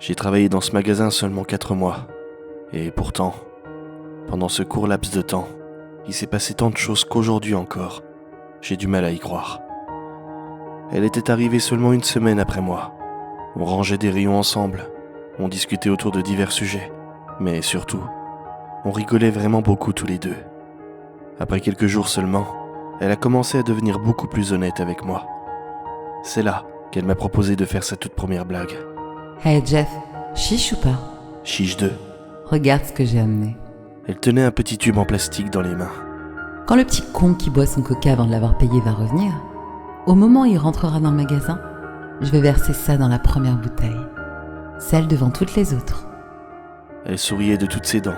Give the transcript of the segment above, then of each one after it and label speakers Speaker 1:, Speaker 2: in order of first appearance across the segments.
Speaker 1: J'ai travaillé dans ce magasin seulement 4 mois. Et pourtant, pendant ce court laps de temps, il s'est passé tant de choses qu'aujourd'hui encore, j'ai du mal à y croire. Elle était arrivée seulement 1 semaine après moi. On rangeait des rayons ensemble, on discutait autour de divers sujets, mais surtout, on rigolait vraiment beaucoup tous les deux. Après quelques jours seulement, elle a commencé à devenir beaucoup plus honnête avec moi. C'est là qu'elle m'a proposé de faire sa toute première blague.
Speaker 2: Hey Jeff, chiche ou pas?
Speaker 1: Chiche 2.
Speaker 2: Regarde ce que j'ai amené.
Speaker 1: Elle tenait un petit tube en plastique dans les mains.
Speaker 2: Quand le petit con qui boit son coca avant de l'avoir payé va revenir, au moment où il rentrera dans le magasin, je vais verser ça dans la première bouteille. Celle devant toutes les autres.
Speaker 1: Elle souriait de toutes ses dents.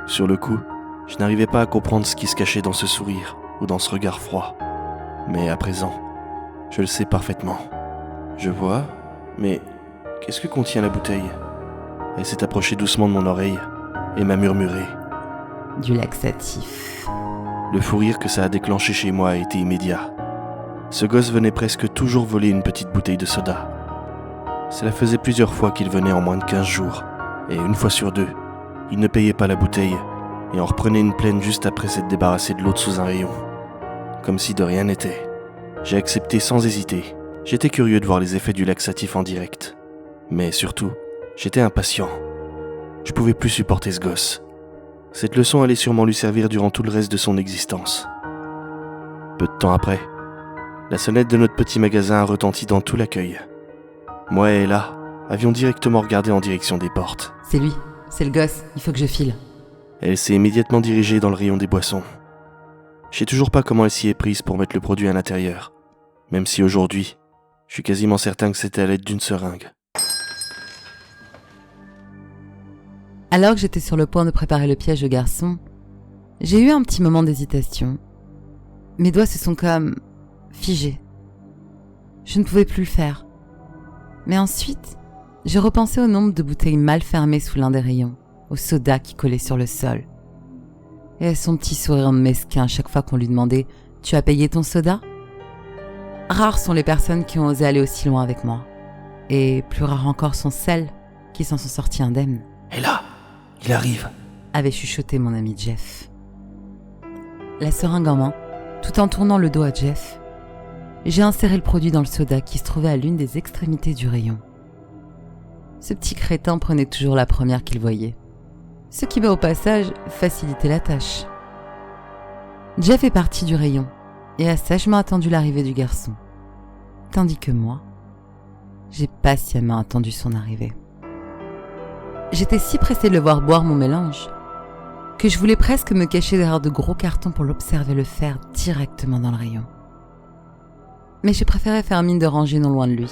Speaker 1: Sur le coup, je n'arrivais pas à comprendre ce qui se cachait dans ce sourire ou dans ce regard froid. Mais à présent, je le sais parfaitement. Je vois, mais qu'est-ce que contient la bouteille ? Elle s'est approchée doucement de mon oreille et m'a murmuré.
Speaker 2: Du laxatif.
Speaker 1: Le fou rire que ça a déclenché chez moi a été immédiat. Ce gosse venait presque toujours voler une petite bouteille de soda. Cela faisait plusieurs fois qu'il venait en moins de 15 jours, et 1 fois sur 2, il ne payait pas la bouteille et en reprenait une pleine juste après s'être débarrassé de l'autre sous un rayon. Comme si de rien n'était. J'ai accepté sans hésiter. J'étais curieux de voir les effets du laxatif en direct. Mais surtout, j'étais impatient. Je pouvais plus supporter ce gosse. Cette leçon allait sûrement lui servir durant tout le reste de son existence. Peu de temps après, la sonnette de notre petit magasin a retenti dans tout l'accueil. Moi et Ella avions directement regardé en direction des portes.
Speaker 2: C'est lui, c'est le gosse, il faut que je file.
Speaker 1: Elle s'est immédiatement dirigée dans le rayon des boissons. Je sais toujours pas comment elle s'y est prise pour mettre le produit à l'intérieur, même si aujourd'hui, je suis quasiment certain que c'était à l'aide d'une seringue.
Speaker 2: Alors que j'étais sur le point de préparer le piège au garçon, j'ai eu un petit moment d'hésitation. Mes doigts se sont comme figés. Je ne pouvais plus le faire. Mais ensuite, j'ai repensé au nombre de bouteilles mal fermées sous l'un des rayons, au soda qui collait sur le sol. Et à son petit sourire mesquin chaque fois qu'on lui demandait « Tu as payé ton soda ?» Rares sont les personnes qui ont osé aller aussi loin avec moi. Et plus rares encore sont celles qui s'en sont sorties indemnes.
Speaker 1: Et là, il arrive,
Speaker 2: avait chuchoté mon ami Jeff. La seringue en main, tout en tournant le dos à Jeff, j'ai inséré le produit dans le soda qui se trouvait à l'une des extrémités du rayon. Ce petit crétin prenait toujours la première qu'il voyait. Ce qui va au passage faciliter la tâche. Jeff est parti du rayon et a sagement attendu l'arrivée du garçon. Tandis que moi, j'ai patiemment attendu son arrivée. J'étais si pressée de le voir boire mon mélange que je voulais presque me cacher derrière de gros cartons pour l'observer le faire directement dans le rayon. Mais je préférais faire mine de ranger non loin de lui.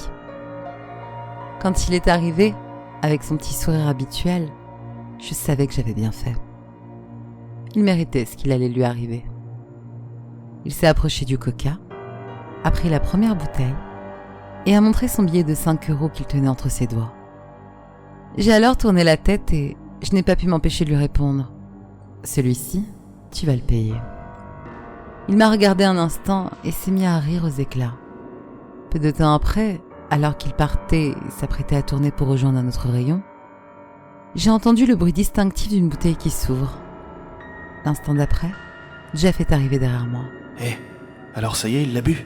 Speaker 2: Quand il est arrivé, avec son petit sourire habituel, je savais que j'avais bien fait. Il méritait ce qu'il allait lui arriver. Il s'est approché du coca, a pris la première bouteille et a montré son billet de 5 € qu'il tenait entre ses doigts. J'ai alors tourné la tête et je n'ai pas pu m'empêcher de lui répondre « Celui-ci, tu vas le payer ». Il m'a regardé un instant et s'est mis à rire aux éclats. Peu de temps après, alors qu'il partait et s'apprêtait à tourner pour rejoindre un autre rayon, j'ai entendu le bruit distinctif d'une bouteille qui s'ouvre. L'instant d'après, Jeff est arrivé derrière moi.
Speaker 1: Alors ça y est, il l'a bu ?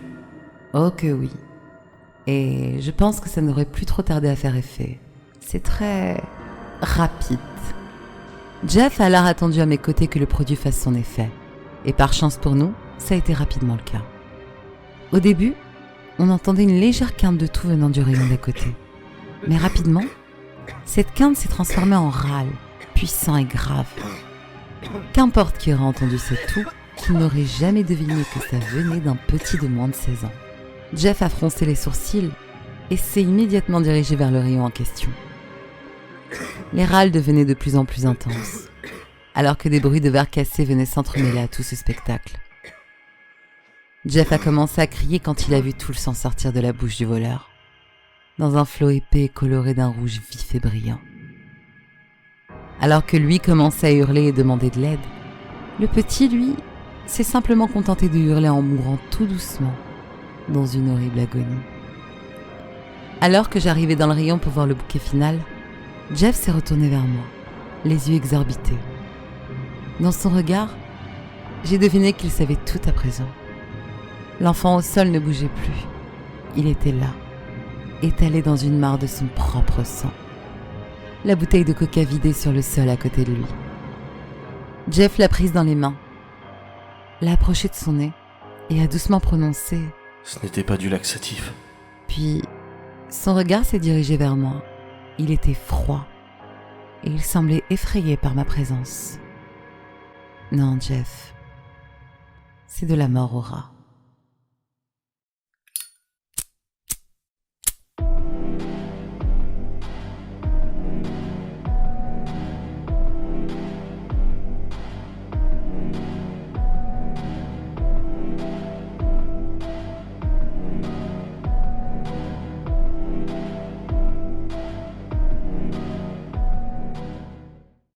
Speaker 2: Oh que oui. Et je pense que ça n'aurait plus trop tardé à faire effet. C'est très rapide. Jeff a alors attendu à mes côtés que le produit fasse son effet. Et par chance pour nous, ça a été rapidement le cas. Au début, on entendait une légère quinte de toux venant du rayon d'à côté. Mais rapidement, cette quinte s'est transformée en râle, puissant et grave. Qu'importe qui aurait entendu ce toux, qui n'aurait jamais deviné que ça venait d'un petit de moins de 16 ans. Jeff a froncé les sourcils et s'est immédiatement dirigé vers le rayon en question. Les râles devenaient de plus en plus intenses, alors que des bruits de verres cassés venaient s'entremêler à tout ce spectacle. Jeff a commencé à crier quand il a vu tout le sang sortir de la bouche du voleur, dans un flot épais et coloré d'un rouge vif et brillant. Alors que lui commençait à hurler et demander de l'aide, le petit, lui, s'est simplement contenté de hurler en mourant tout doucement, dans une horrible agonie. Alors que j'arrivais dans le rayon pour voir le bouquet final, Jeff s'est retourné vers moi, les yeux exorbités. Dans son regard, j'ai deviné qu'il savait tout à présent. L'enfant au sol ne bougeait plus. Il était là, étalé dans une mare de son propre sang. La bouteille de coca vidée sur le sol à côté de lui. Jeff l'a prise dans les mains, l'a approchée de son nez et a doucement prononcé
Speaker 1: « Ce n'était pas du laxatif. »
Speaker 2: Puis, son regard s'est dirigé vers moi. Il était froid et il semblait effrayé par ma présence. Non, Jeff, c'est de la mort au rat.